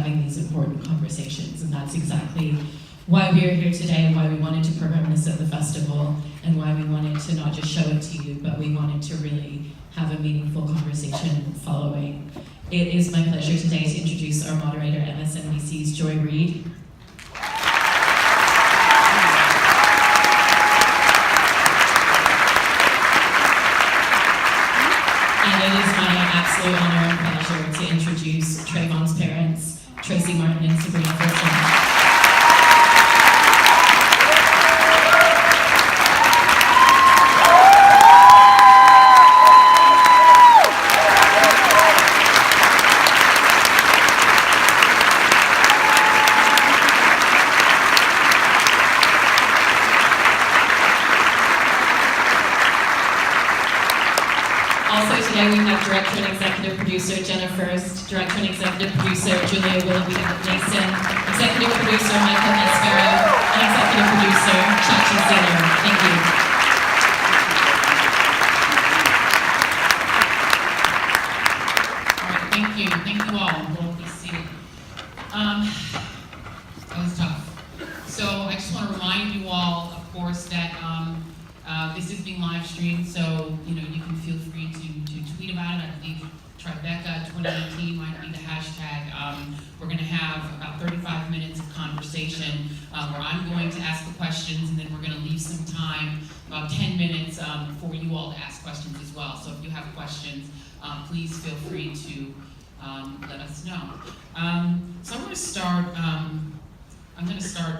having these important conversations. And that's exactly why we are here today, why we wanted to program this at the festival, and why we wanted to not just show it to you, but we wanted to really have a meaningful conversation following. It is my pleasure today to introduce our moderator, MSNBC's Joy Reid. And it is my absolute honor and pleasure to introduce Trayvon's parents, Tracy Martin and Sabrina Fulton. Also today we have Director and Executive Producer Jenna First, Director and Executive Producer Julia Willoughby Mason, Executive Producer Michael Mascaro, and Executive Producer Chachi Senior. Thank you. All right, thank you. Thank you all. We'll be seated. That was tough. So I just want to remind you all, of course, that this is being live streamed, so you can feel free to tweet about it. I believe Tribeca 2018 might be the hashtag. We're going to have about 35 minutes of conversation where I'm going to ask the questions, and then we're going to leave some time, about 10 minutes, for you all to ask questions as well. So if you have questions, please feel free to let us know. So I'm going to start.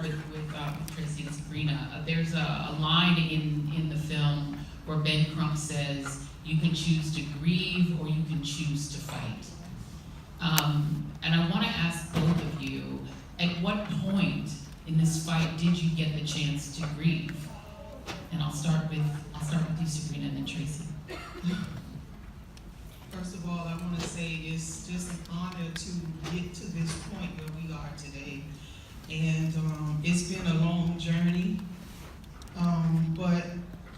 with Tracy and Sabrina. There's a line in the film where Ben Crump says, "You can choose to grieve or you can choose to fight." And I want to ask both of you, at what point in this fight did you get the chance to grieve? And I'll start with you, Sabrina, and then Tracy. First of all, I want to say it's just an honor to get to this point where we are today. And it's been a long journey, but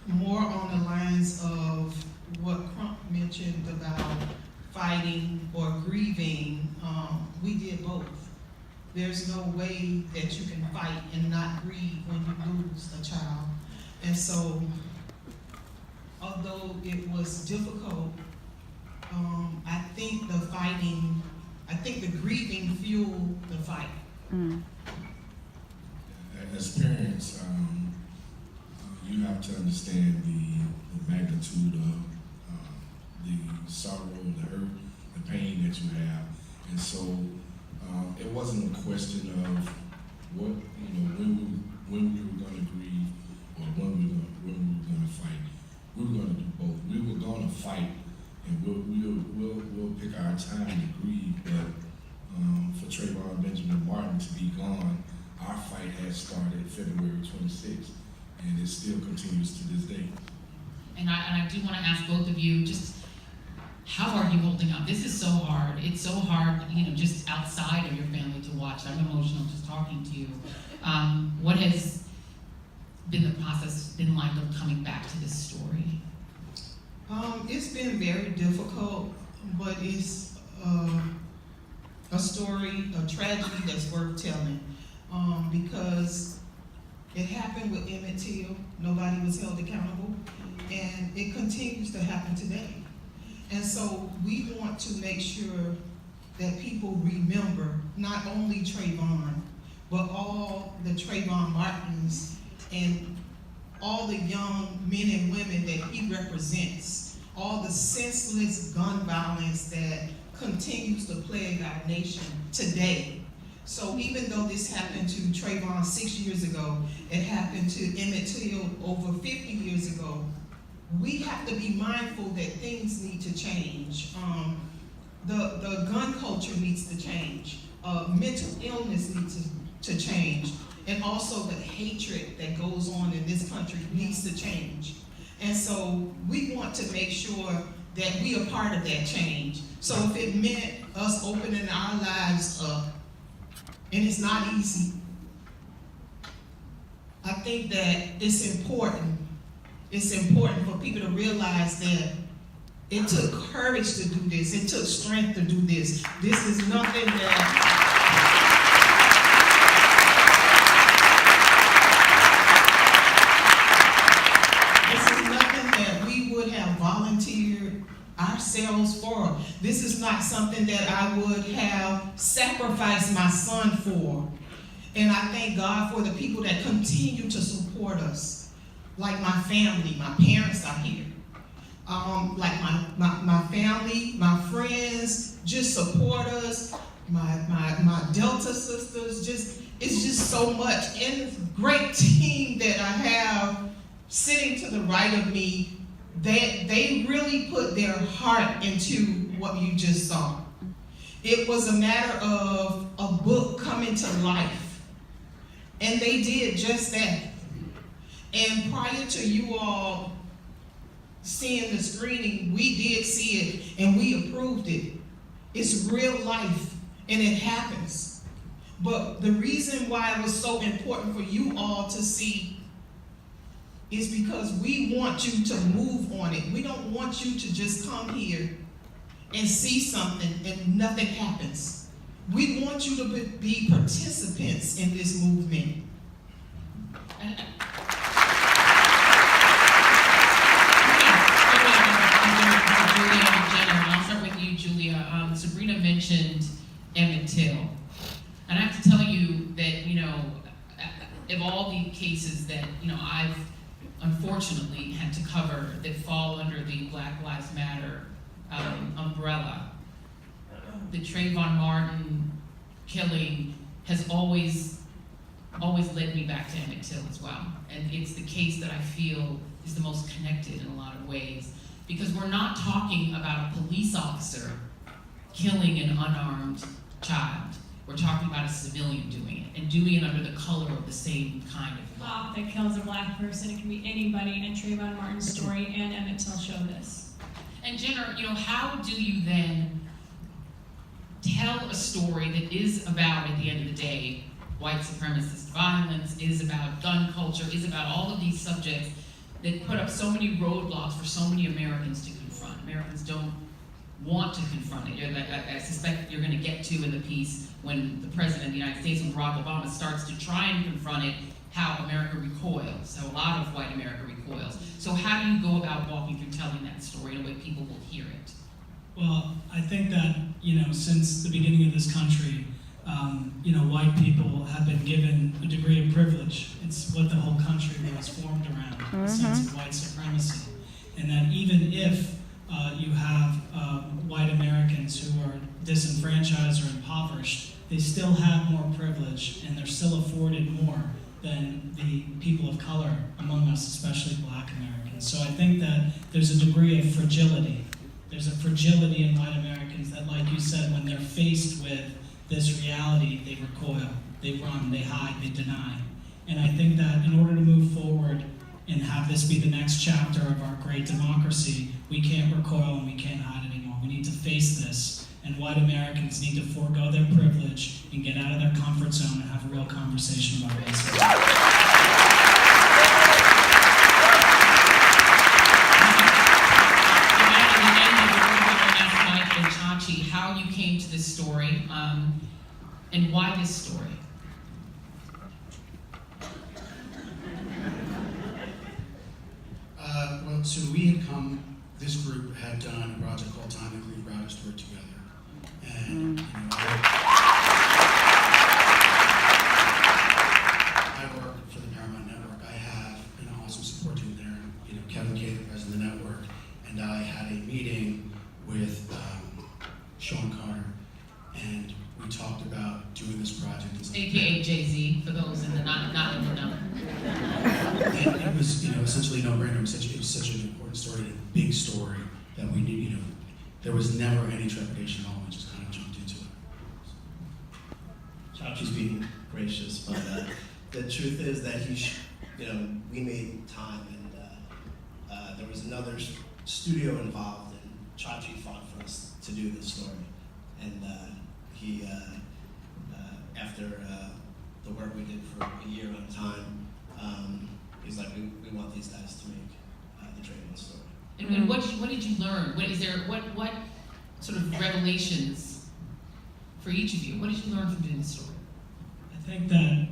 more on the lines of what Crump mentioned about fighting or grieving. We did both. There's no way that you can fight and not grieve when you lose a child. And so, although it was difficult, I think the grieving fueled the fight. Mm. As parents, you have to understand the magnitude of the sorrow, the hurt, the pain that you have, and so it wasn't a question of when we were going to grieve or when we were going to fight. We were going to do both. We were going to fight, and we'll pick our time to grieve, but for Trayvon Benjamin Martin to be gone, our fight had started February 26th, and it still continues to this day. And I do want to ask both of you, just how are you holding up? This is so hard. It's so hard, just outside of your family to watch. I'm emotional just talking to you. What has been the process been like of coming back to this story? It's been very difficult, but it's a story, a tragedy that's worth telling. Because it happened with Emmett Till, nobody was held accountable, and it continues to happen today. And so we want to make sure that people remember not only Trayvon, but all the Trayvon Martins and all the young men and women that he represents, all the senseless gun violence that continues to plague our nation today. So even though this happened to Trayvon 6 years ago, it happened to Emmett Till over 50 years ago, we have to be mindful that things need to change. The gun culture needs to change. Mental illness needs to change. And also the hatred that goes on in this country needs to change. And so we want to make sure that we are part of that change. So if it meant us opening our lives up, and it's not easy, I think that it's important. It's important for people to realize that it took courage to do this. It took strength to do this. This is nothing that ourselves for. This is not something that I would have sacrificed my son for. And I thank God for the people that continue to support us. Like my family, my parents are here. Like my family, my friends just support us. My Delta sisters, it's just so much. And great team that I have sitting to the right of me, they really put their heart into what you just saw. It was a matter of a book coming to life. And they did just that. And prior to you all seeing the screening, we did see it and we approved it. It's real life and it happens. But the reason why it was so important for you all to see is because we want you to move on it. We don't want you to just come here and see something and nothing happens. We want you to be participants in this movement. Sabrina mentioned Emmett Till. And I have to tell you that, of all the cases that, I've unfortunately had to cover that fall under the Black Lives Matter umbrella, the Trayvon Martin killing has always led me back to Emmett Till as well. And it's the case that I feel is the most connected in a lot of ways. Because we're not talking about a police officer killing an unarmed child. We're talking about a civilian doing it, and doing it under the color of the same kind of law. Cop that kills a black person, it can be anybody, and Trayvon Martin's story and Emmett Till show this. And Jenna, how do you then tell a story that is about, at the end of the day, white supremacist violence, is about gun culture, is about all of these subjects that put up so many roadblocks for so many Americans to confront. Americans don't want to confront it. I suspect you're going to get to in the piece when the President of the United States, when Barack Obama starts to try and confront it, how America recoils, how a lot of white America recoils. So how do you go about walking through telling that story in a way people will hear it? Well, I think that, since the beginning of this country, white people have been given a degree of privilege. It's what the whole country was formed around, a sense of white supremacy. And that even if you have white Americans who are disenfranchised or impoverished, they still have more privilege and they're still afforded more than the people of color among us, especially black Americans. So I think that there's a degree of fragility. There's a fragility in white Americans that, like you said, when they're faced with this reality, they recoil, they run, they hide, they deny. And I think that in order to move forward and have this be the next chapter of our great democracy, we can't recoil and we can't hide anymore. We need to face this, and white Americans need to forego their privilege and get out of their comfort zone and have a real conversation about racism. How you came to this story, and why this story? So we had this group had done a project called Time and Clean brought us to work together. And I work for the Paramount Network. I have an awesome support team there. Kevin Kay, the president of the network, and I had a meeting with Sean Carter, and we talked about doing this project. AKA Jay-Z, for those in the not in the know. And it was, essentially no-brainer. It was such an important story, a big story that we need. There was never any trepidation at all. We just kind of jumped into it. Chachi's being gracious, but the truth is that we made time, and there was another studio involved, and Chachi fought for us to do this story, and he, after the work we did for a year at a time, he's like, we want these guys to make the Trayvon story. And what did you learn? What sort of revelations for each of you? What did you learn from doing the story? I think that,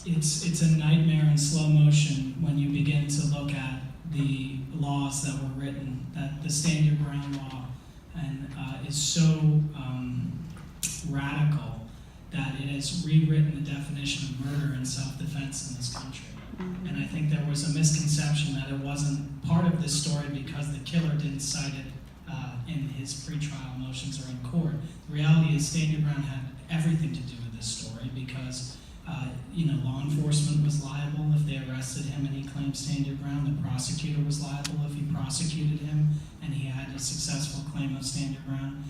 it's a nightmare in slow motion when you begin to look at the laws that were written, that the Stand Your Ground law and is so radical that it has rewritten the definition of murder and self-defense in this country. And I think there was a misconception that it wasn't part of this story because the killer didn't cite it in his pretrial motions or in court. The reality is Stand Your Ground had everything to do with this story because law enforcement was liable if they arrested him and he claimed Stand Your Ground. The prosecutor was liable if he prosecuted him and he had a successful claim of Stand Your Ground.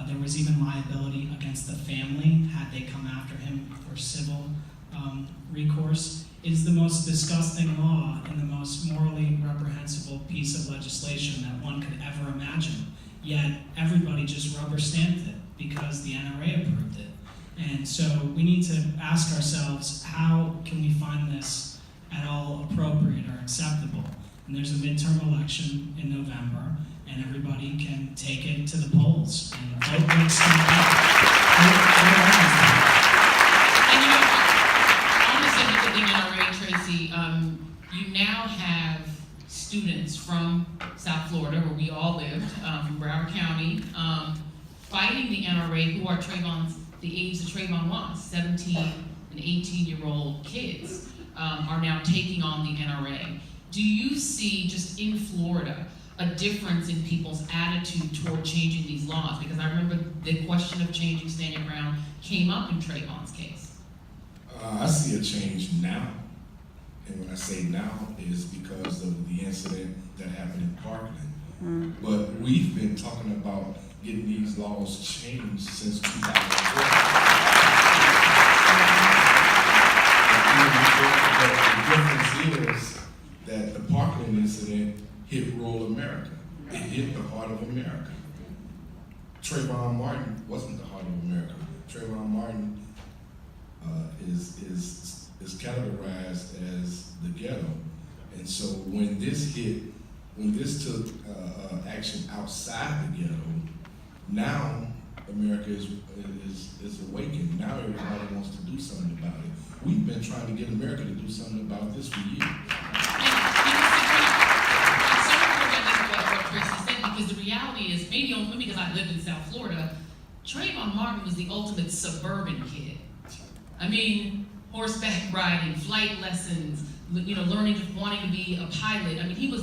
There was even liability against the family had they come after him for civil recourse. It is the most disgusting law and the most morally reprehensible piece of legislation that one could ever imagine. Yet everybody just rubber stamped it because the NRA approved it. And so we need to ask ourselves, how can we find this at all appropriate or acceptable? And there's a midterm election in November, and everybody can take it to the polls and vote with Stand Up. Tracy, you now have students from South Florida, where we all lived, from Broward County, fighting the NRA, who are the age that Trayvon was, 17 and 18-year-old kids, are now taking on the NRA. Do you see, just in Florida, a difference in people's attitude toward changing these laws? Because I remember the question of changing Stand Your Ground came up in Trayvon's case. I see a change now. And when I say now, is because of the incident that happened in Parkland. But we've been talking about getting these laws changed since 2004. The difference is that the Parkland incident hit rural America. It hit the heart of America. Trayvon Martin wasn't the heart of America. Trayvon Martin is categorized as the ghetto. And so when this took action outside the ghetto, now America is awakened. Now everybody wants to do something about it. We've been trying to get America to do something about this for years. Because the reality is, maybe only because I lived in South Florida, Trayvon Martin was the ultimate suburban kid. I mean, horseback riding, flight lessons, learning, wanting to be a pilot. I mean, he was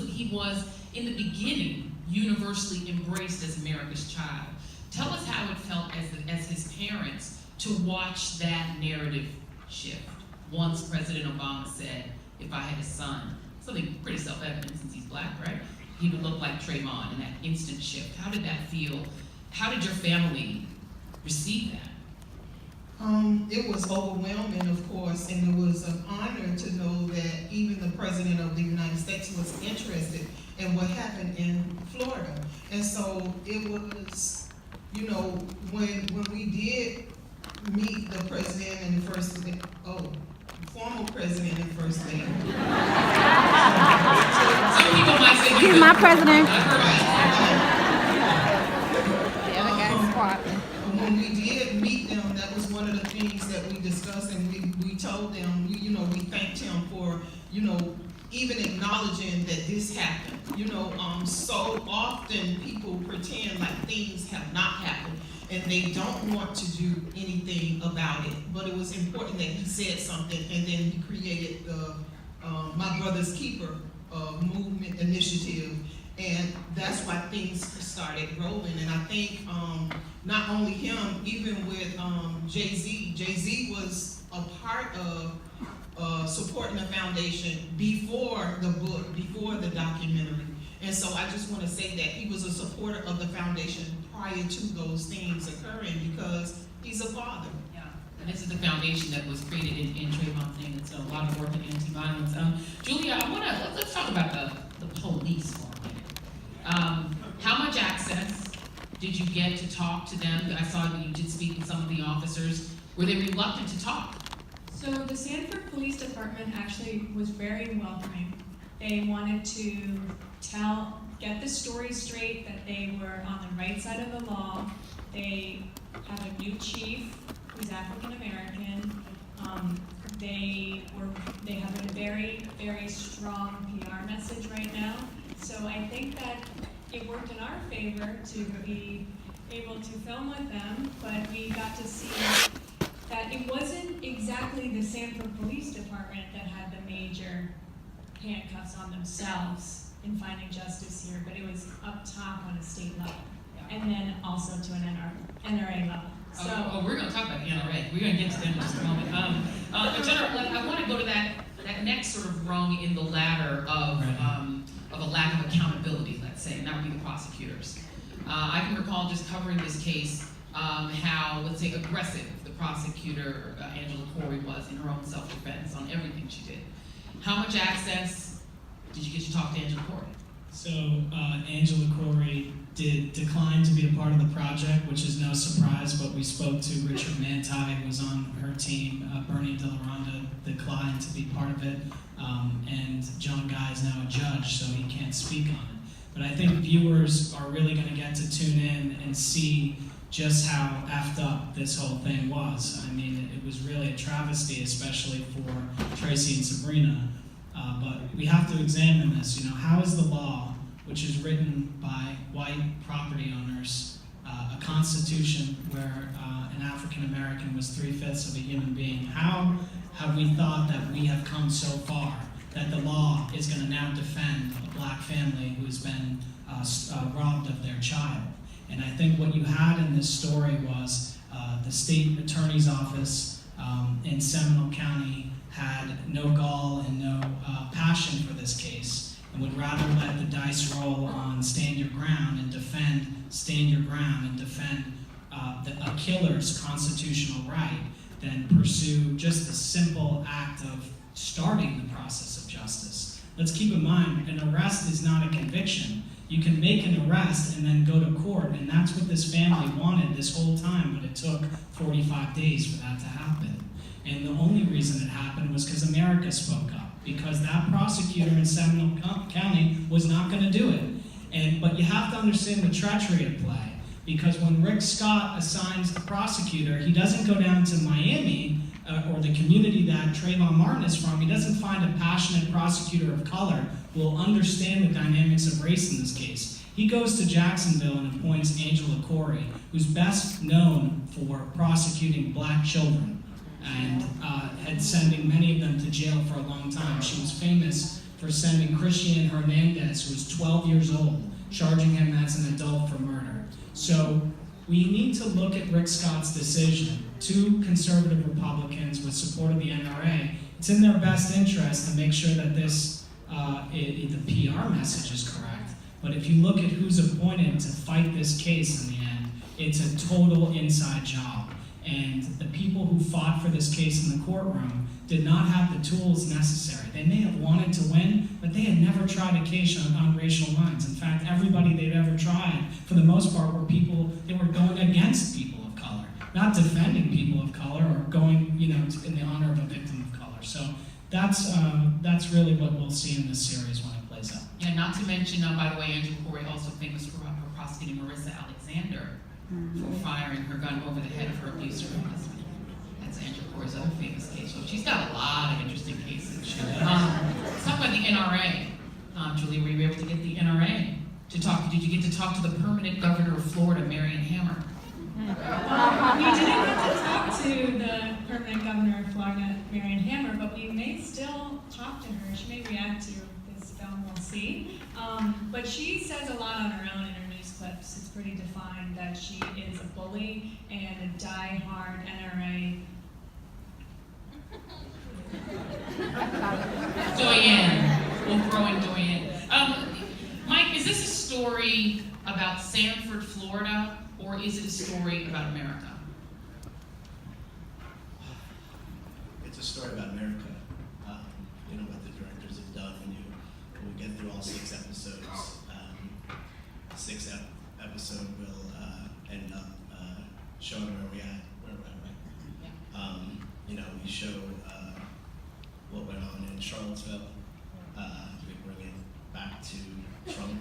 in the beginning universally embraced as America's child. Tell us how it felt as his parents to watch that narrative shift. Once President Obama said, if I had a son, something pretty self-evident since he's black, right? He would look like Trayvon, and that instant shift. How did that feel? How did your family receive that? It was overwhelming, of course, and it was an honor to know that even the President of the United States was interested in what happened in Florida. And so it was, when we did meet the President and the First Lady, former President and First Lady. Some people might say He's my president. The other guy's squatting. When we did meet them, that was one of the things that we discussed, and we told them, we thanked him for, even acknowledging that this happened. So often people pretend like things have not happened, and they don't want to do anything about it. But it was important that he said something, and then he created the My Brother's Keeper movement initiative, and that's why things started rolling. And I think not only him, even with Jay-Z was a part of supporting the foundation before the book, before the documentary. And so I just want to say that he was a supporter of the foundation prior to those things occurring because he's a father. Yeah, and this is the foundation that was created in Trayvon's name. It's a lot of work in anti-violence. Julia, let's talk about the police for a minute. How much access did you get to talk to them? I saw that you did speak with some of the officers. Were they reluctant to talk? So the Sanford Police Department actually was very welcoming. They wanted to get the story straight, that they were on the right side of the law. They have a new chief who's African American. They have a very, very strong PR message right now. So I think that it worked in our favor to be able to film with them, but we got to see that it wasn't exactly the Sanford Police Department that had the major handcuffs on themselves in finding justice here, but it was up top on a state level, and then also to an NRA level. So, we're going to talk about the NRA. We're going to get to them in just a moment. But General, I want to go to that next sort of rung in the ladder of a lack of accountability, let's say, and that would be the prosecutors. I can recall just covering this case, how, let's say, aggressive the prosecutor, Angela Corey, was in her own self-defense on everything she did. How much access did you get to talk to Angela Corey? So Angela Corey did decline to be a part of the project, which is no surprise, but we spoke to Richard Manti, who was on her team. Bernie De La Ronda declined to be part of it, and John Guy is now a judge, so he can't speak on it. But I think viewers are really going to get to tune in and see just how effed up this whole thing was. I mean, it was really a travesty, especially for Tracy and Sabrina. But we have to examine this. You know, how is the law, which is written by white property owners, a constitution where an African American was 3/5 of a human being, how have we thought that we have come so far that the law is going to now defend a black family who's been robbed of their child? And I think what you had in this story was the state attorney's office in Seminole County had no gall and no passion for this case, and would rather let the dice roll on stand your ground and defend a killer's constitutional right than pursue just the simple act of starting the process of justice. Let's keep in mind, an arrest is not a conviction. You can make an arrest and then go to court, and that's what this family wanted this whole time, but it took 45 days for that to happen. And the only reason it happened was because America spoke up, because that prosecutor in Seminole County was not going to do it. But you have to understand the treachery at play, because when Rick Scott assigns a prosecutor, he doesn't go down to Miami or the community that Trayvon Martin is from. He doesn't find a passionate prosecutor of color who will understand the dynamics of race in this case. He goes to Jacksonville and appoints Angela Corey, who's best known for prosecuting black children and had sending many of them to jail for a long time. She was famous for sending Christian Hernandez, who was 12 years old, charging him as an adult for murder. So we need to look at Rick Scott's decision. Two conservative Republicans with support of the NRA, it's in their best interest to make sure that this, the PR message is correct. But if you look at who's appointed to fight this case in the end, it's a total inside job. And the people who fought for this case in the courtroom did not have the tools necessary. They may have wanted to win, but they had never tried a case on racial lines. In fact, everybody they'd ever tried, for the most part, were people, they were going against people of color, not defending people of color or going, in the honor of a victim of color. So that's really what we'll see in this series when it plays out. Yeah, not to mention, by the way, Angela Corey also famous for prosecuting Marissa Alexander for firing her gun over the head of her abuser husband. That's Angela Corey's other famous case. So she's got a lot of interesting cases. Let's talk about the NRA. Julie, were you able to get the NRA to talk? Did you get to talk to the permanent governor of Florida, Marion Hammer? We didn't get to talk to the permanent governor of Florida, Marion Hammer, but we may still talk to her. She may react to this film, we'll see. But she says a lot on her own in her news clips. It's pretty defined that she is a bully and a die-hard NRA. Doyen. We'll throw in Doyen. Mike, is this a story about Sanford, Florida, or is it a story about America? It's a story about America. What the directors have done when we get through all 6 episodes. The 6th episode will end up showing where we're at, right? We show what went on in Charlottesville. We bring it back to Trump.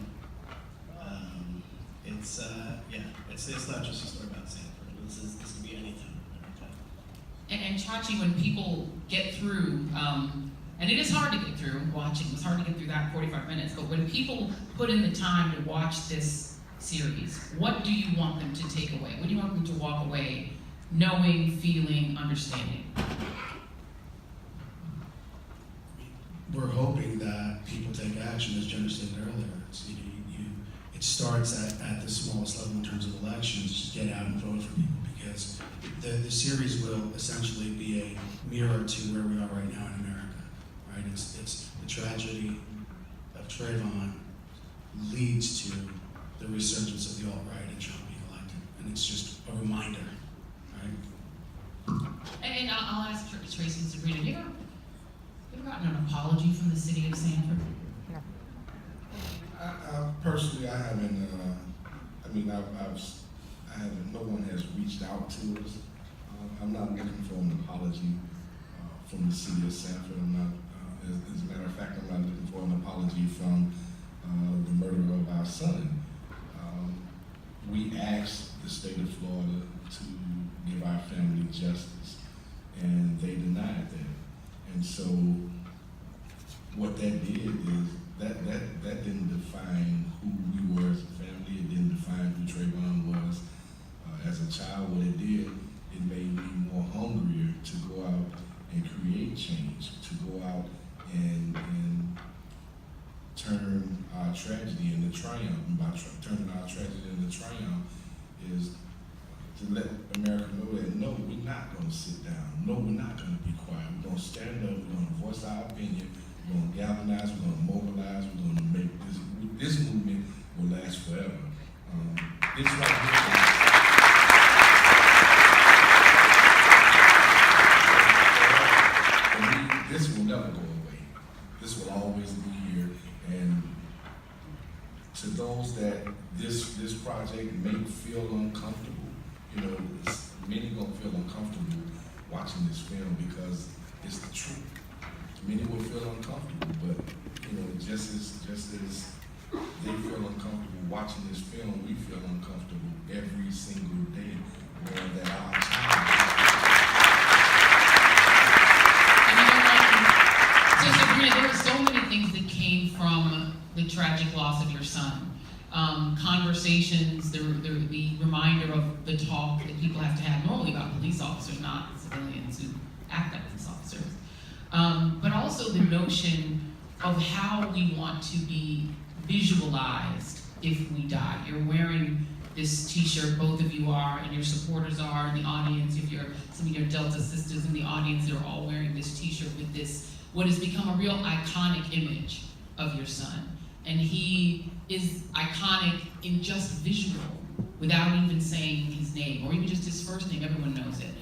It's not just a story about Sanford. This can be any time in America. And Chachi, when people get through, and it is hard to get through watching, it's hard to get through that 45 minutes, but when people put in the time to watch this series, what do you want them to take away? What do you want them to walk away knowing, feeling, understanding? We're hoping that people take action, as Jenna said earlier. It starts at the smallest level in terms of elections. Just get out and vote for people, because the series will essentially be a mirror to where we are right now in America. Right? It's the tragedy of Trayvon leads to the resurgence of the alt-right and Trump being elected, and it's just a reminder. Right? And I'll ask Tracy and Sabrina, have you ever gotten an apology from the city of Sanford? Personally, I haven't. I haven't. No one has reached out to us. I'm not looking for an apology from the city of Sanford. I'm not. As a matter of fact, I'm not looking for an apology from the murder of our son. We asked the state of Florida to give our family justice, and they denied that. And so, what that did is that didn't define who we were as a family. It didn't define who Trayvon was as a child. What it did, it made me more hungrier to go out and create change, to go out and turn our tragedy into triumph. And by turning our tragedy into triumph is to let America know that no, we're not going to sit down. No, we're not going to be quiet. We're going to stand up. We're going to voice our opinion. We're going to galvanize. We're going to mobilize. We're going to make this movement will last forever. This right here. This will never go away. This will always be here. And to those that this project may feel uncomfortable, many gonna feel uncomfortable watching this film because it's the truth. Many will feel uncomfortable, but just as they feel uncomfortable watching this film, we feel uncomfortable every single day knowing that our child. So Sabrina, there were so many things that came from the tragic loss of your son. Conversations, the reminder of the talk that people have to have normally about police officers, not civilians who act like police officers. But also the notion of how we want to be visualized if we die. You're wearing this t-shirt, both of you are, and your supporters are in the audience. If you're some of your Delta sisters in the audience, they're all wearing this t-shirt with this, what has become a real iconic image of your son. And he is iconic in just visual, without even saying his name, or even just his first name, everyone knows it.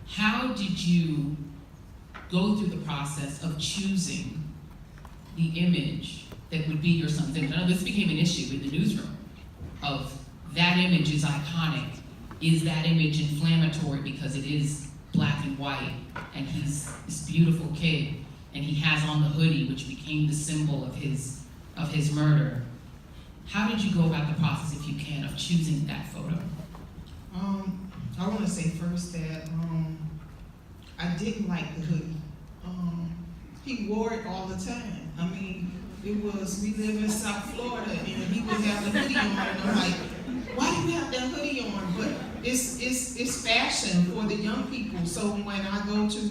How did you go through the process of choosing the image that would be your son's image? I know this became an issue in the newsroom, of that image is iconic. Is that image inflammatory because it is black and white, and he's this beautiful kid, and he has on the hoodie, which became the symbol of his murder? How did you go about the process, if you can, of choosing that photo? I want to say first that I didn't like the hoodie. He wore it all the time. I mean, we live in South Florida, and he would have the hoodie on, and I'm like, why do you have that hoodie on? But it's fashion for the young people. So when I go to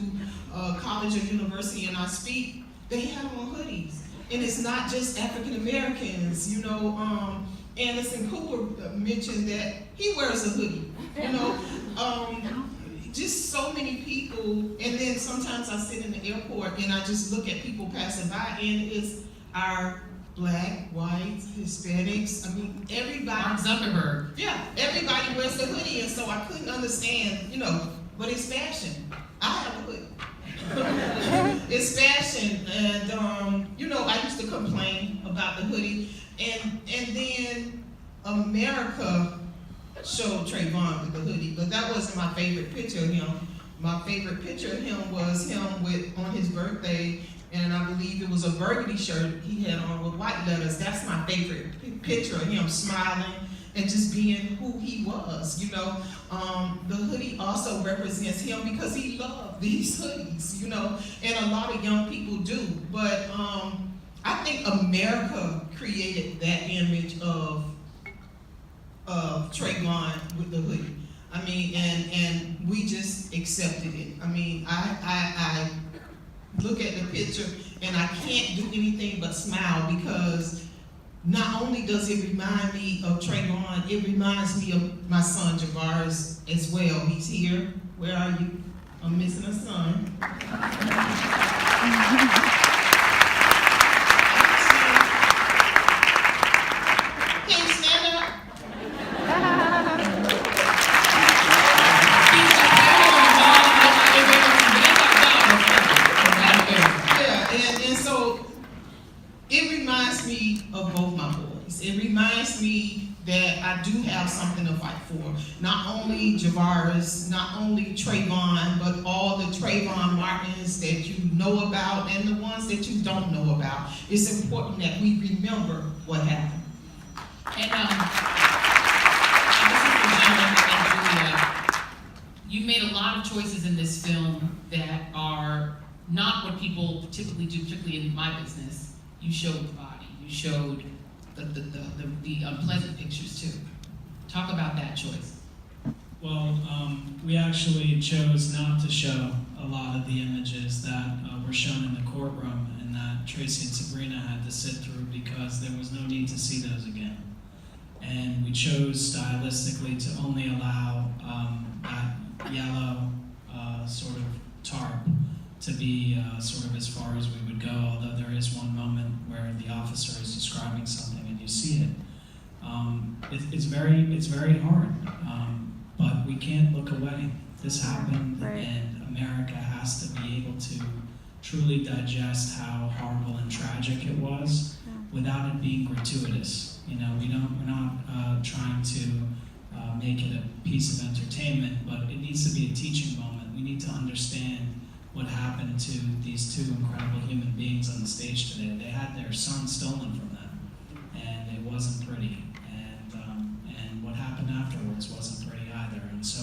college or university and I speak, they have on hoodies. And it's not just African Americans, Anderson Cooper mentioned that he wears a hoodie, just so many people. And then sometimes I sit in the airport and I just look at people passing by, and it's our black, white, Hispanics, everybody. Mark Zuckerberg. Yeah, everybody wears a hoodie, and so I couldn't understand, but it's fashion. I have a hoodie. It's fashion, and I used to complain about the hoodie, and then America showed Trayvon with the hoodie, but that wasn't my favorite picture of him. My favorite picture of him was him on his birthday, and I believe it was a burgundy shirt he had on with white letters. That's my favorite picture of him smiling and just being who he was, you know. The hoodie also represents him because he loved these hoodies, you know, and a lot of young people do. But I think America created that image of Trayvon with the hoodie. I mean, and we just accepted it. I mean, I look at the picture and I can't do anything but smile, because not only does it remind me of Trayvon, it reminds me of my son Javaris as well. He's here. Where are you? I'm missing a son. Can you stand up? Yeah, and so it reminds me of both my boys. It reminds me that I do have something to fight for. Not only Javaris, not only Trayvon, but all the Trayvon Martins that you know about and the ones that you don't know about. It's important that we remember what happened. And this is for John and Julia. You made a lot of choices in this film that are not what people typically do, particularly in my business. You showed the body. You showed the unpleasant pictures too. Talk about that choice. Well, we actually chose not to show a lot of the images that were shown in the courtroom and that Tracy and Sabrina had to sit through, because there was no need to see those again. And we chose stylistically to only allow that yellow sort of tarp to be sort of as far as we would go, although there is one moment where the officer is describing something and you see it. It's very hard, but we can't look away. This happened, and America has to be able to truly digest how horrible and tragic it was without it being gratuitous. You know, we're not trying to make it a piece of entertainment, but it needs to be a teaching moment. We need to understand what happened to these two incredible human beings on the stage today. They had their son stolen from them, and it wasn't pretty. And what happened afterwards wasn't pretty either. And so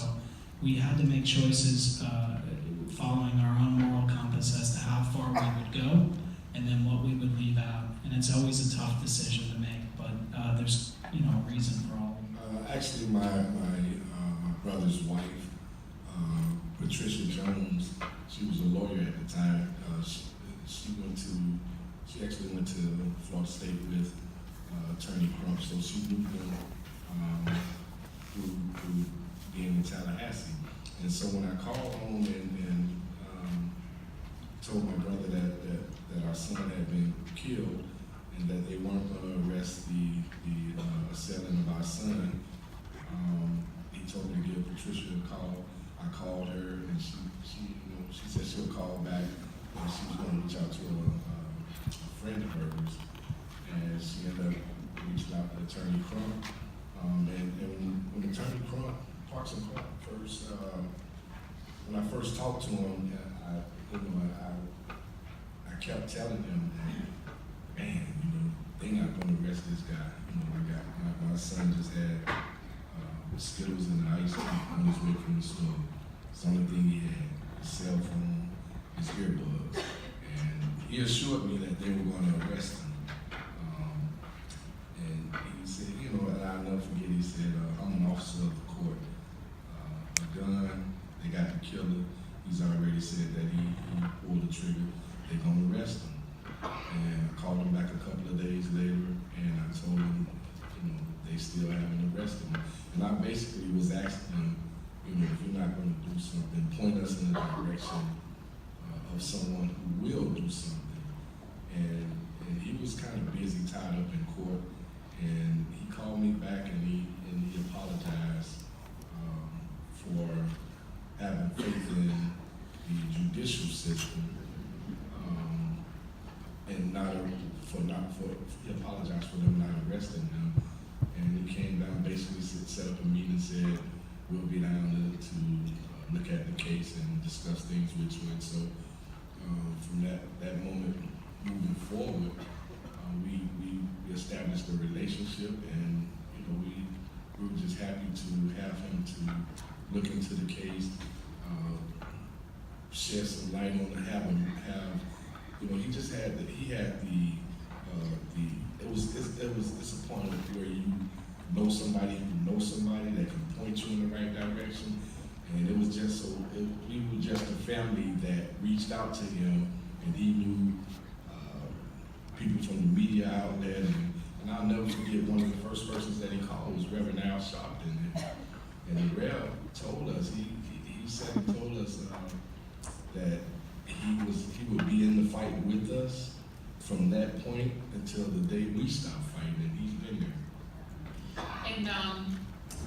we had to make choices following our own moral compass as to how far we would go, and then what we would leave out. And it's always a tough decision to make, but there's a reason for all of them. Actually, my brother's wife, Patricia Jones, she was a lawyer at the time. She actually went to Florida State with Attorney Crump, so she knew him through being in Tallahassee. And so when I called home and told my brother that our son had been killed and that they weren't going to arrest the assailant of our son, he told me to give Patricia a call. I called her, and she said she'll call back, and she was going to reach out to a friend of hers, and she ended up reaching out to Attorney Crump. And when Attorney Crump, Parks and Crump first, when I first talked to him, I kept telling him that, man, they're not going to arrest this guy. My son just had Skittles and ice on his way from the store. It's the only thing he had, his cell phone, his earbuds. And he assured me that they were going to arrest him. And he said, and I'll never forget, he said, I'm an officer of the court. A gun, they got the killer. He's already said that he pulled the trigger. They're going to arrest him. And I called him back a couple of days later, and I told him, they still haven't arrested him. And I basically was asking him, if you're not going to do something, point us in the direction of someone who will do something. And he was kind of busy, tied up in court, and he called me back and he apologized for having faith in the judicial system, and he apologized for them not arresting him. And he came down, basically set up a meeting and said, we'll be down to look at the case and discuss things with you. And so from that moment moving forward, we established a relationship, and we we were just happy to have him to look into the case, shed some light on it, have, you know, he just had it's a point where you know somebody who knows somebody that can point you in the right direction. And it was just we were just a family that reached out to him, and he knew people from the media outlet, and I'll never forget one of the first persons that he called was Reverend Al Sharpton, and the Rev told us, he told us that he would be in the fight with us from that point until the day we stopped fighting, and he's been there. And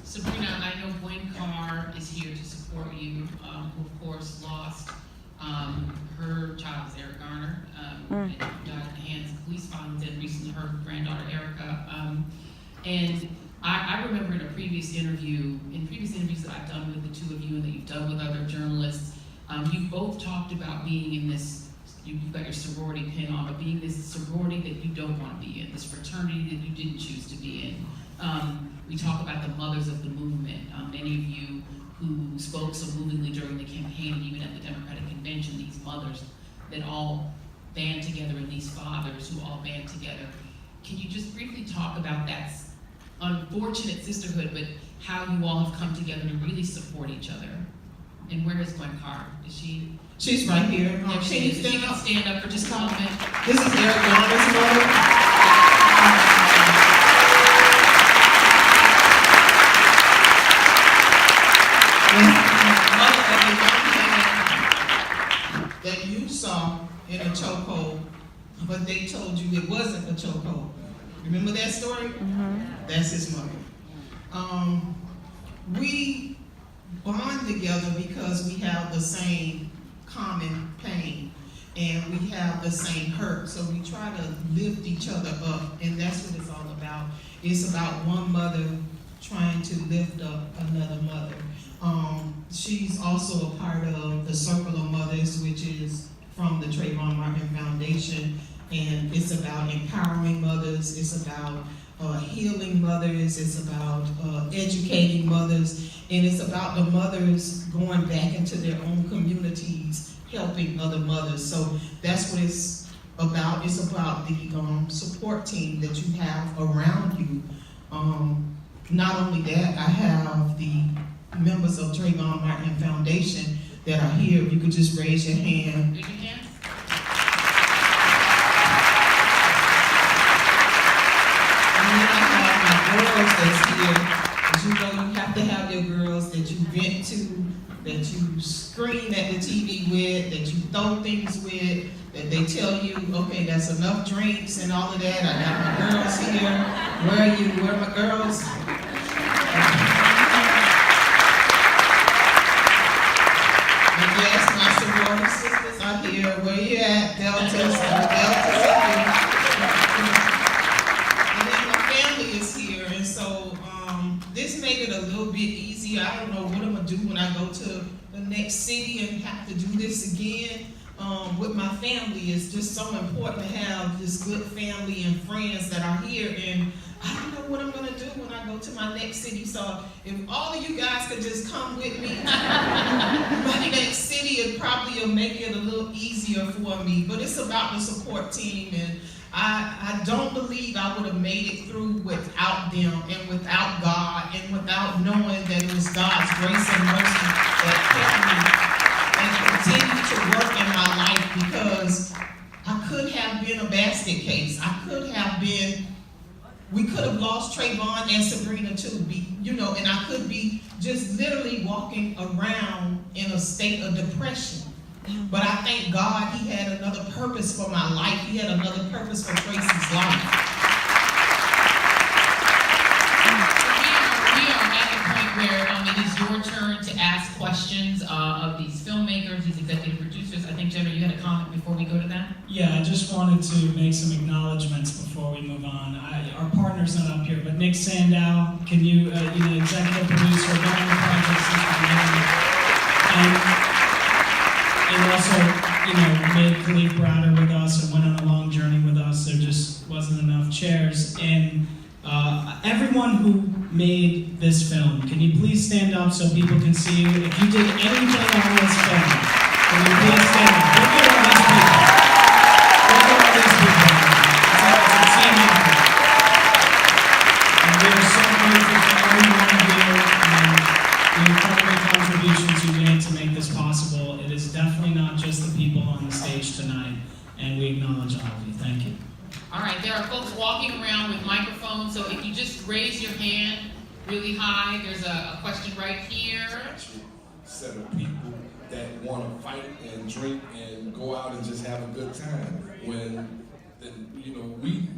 Sabrina, I know Gwen Carr is here to support you, who of course lost her child, Eric Garner, and died at the hands of police violence, and recently her granddaughter Erica. And I remember in previous interviews that I've done with the two of you and that you've done with other journalists, you've both talked about being in this, you've got your sorority pin on, but being this sorority that you don't want to be in, this fraternity that you didn't choose to be in. We talk about the mothers of the movement. Many of you who spoke so movingly during the campaign, even at the Democratic Convention, these mothers that all band together, and these fathers who all band together. Can you just briefly talk about that unfortunate sisterhood, but how you all have come together to really support each other? And where is Gwen Carr? Is she? She's right here. Yeah, she is. If she can stand up for just a moment. This is Eric Garner's mother. That you saw in a chokehold, but they told you it wasn't a chokehold. Remember that story? That's his mother. We bond together because we have the same common pain and we have the same hurt. So we try to lift each other up, and that's what it's all about. It's about one mother trying to lift up another mother. She's also a part of the Circle of Mothers, which is from the Trayvon Martin Foundation, and it's about empowering mothers, it's about healing mothers, it's about educating mothers, and it's about the mothers going back into their own communities, helping other mothers. So that's what it's about. It's about the support team that you have around you. Not only that, I have the members of Trayvon Martin Foundation that are here. If you could just raise your hand. Raise your hand. As you know, you have to have your girls that you vent to, that you scream at the TV with, that you throw things with, that they tell you, okay, that's enough drinks and all of that. I got my girls here. Where are you? Where are my girls? And yes, my sorority sisters are here. Where you at? Deltas are here. And then my family is here, and so this made it a little bit easier. I don't know what I'm gonna do when I go to the next city and have to do this again. With my family, it's just so important to have this good family and friends that are here, and I don't know what I'm gonna do when I go to my next city. So if all of you guys could just come with me to my next city, it probably will make it a little easier for me. But it's about the support team, and I don't believe I would have made it through without them and without God and without knowing that it was God's grace and mercy that kept me and continued to work in my life, because I could have been a basket case. We could have lost Trayvon and Sabrina too, and I could be just literally walking around in a state of depression. But I thank God He had another purpose for my life. He had another purpose for Tracy's life. We are at the point where it is your turn to ask questions of these filmmakers, these executive producers. I think, Jenna, you had a comment before we go to that? Yeah, I just wanted to make some acknowledgments before we move on. Our partner's not up here, but Nick Sandow, can you, executive producer, been on the project since the beginning. And also, made Khalid Browder with us and went on a long journey with us. There just wasn't enough chairs. And everyone who made this film? Can you please stand up so people can see you? If you did anything on this film, can you please stand up? Look at all these people. Look at all these people. It's a team effort. And we are so grateful for every one of you and the incredible contributions you made to make this possible. It is definitely not just the people on the stage tonight, and we acknowledge all of you. Thank you. All right, there are folks walking around with microphones, so if you just raise your hand really high, there's a question right here. Set of people that want to fight and drink and go out and just have a good time. When, you know, we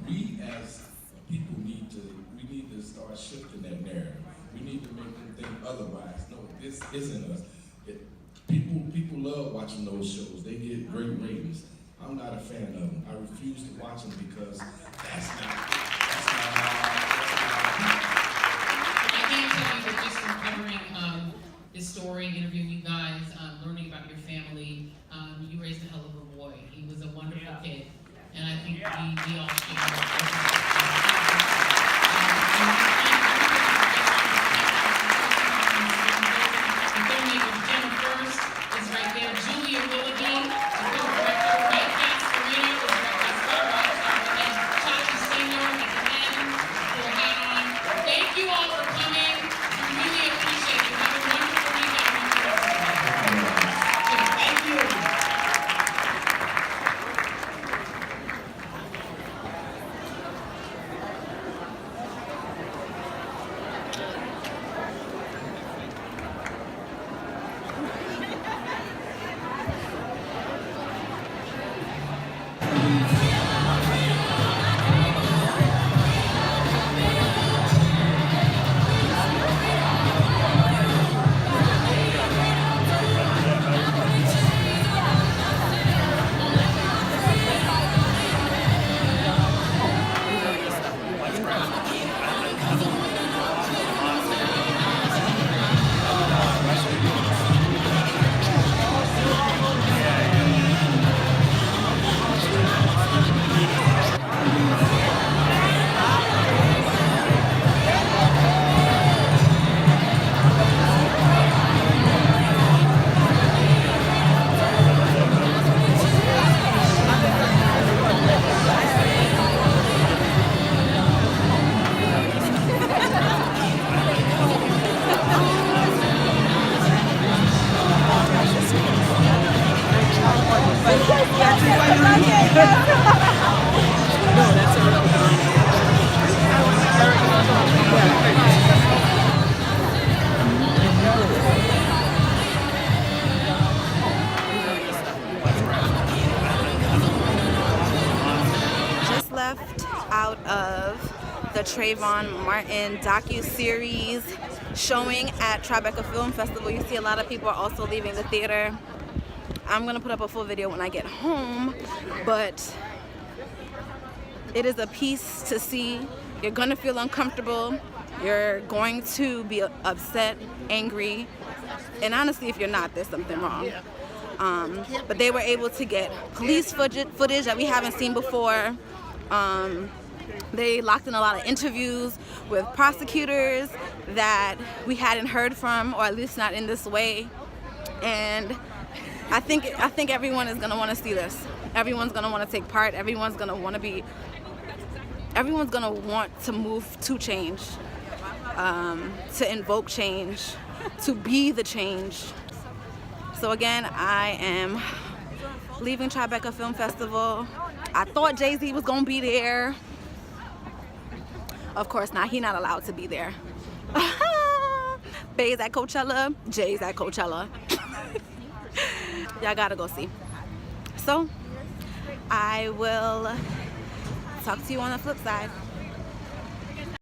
as people need to start shifting that narrative. We need to make them think otherwise. No, this isn't us. People love watching those shows. They get great ratings. I'm not a fan of them. I refuse to watch them because that's not I can tell you that just from covering this story, interviewing you guys, learning about your family, you raised a hell of a boy. He was a wonderful kid, and I think we all share. Out of the Trayvon Martin docu-series showing at Tribeca Film Festival. You see a lot of people are also leaving the theater. I'm gonna put up a full video when I get home, but it is a piece to see. You're gonna feel uncomfortable. You're going to be upset, angry, and honestly, if you're not, there's something wrong. But they were able to get police footage that we haven't seen before. They locked in a lot of interviews with prosecutors that we hadn't heard from, or at least not in this way. And I think everyone is gonna want to see this. Everyone's gonna want to take part. Everyone's gonna want to move to change, to invoke change, to be the change. So again, I am leaving Tribeca Film Festival. I thought Jay-Z was gonna be there. Of course not, he's not allowed to be there. Bay's at Coachella, Jay's at Coachella. Y'all gotta go see. So, I will talk to you on the flip side.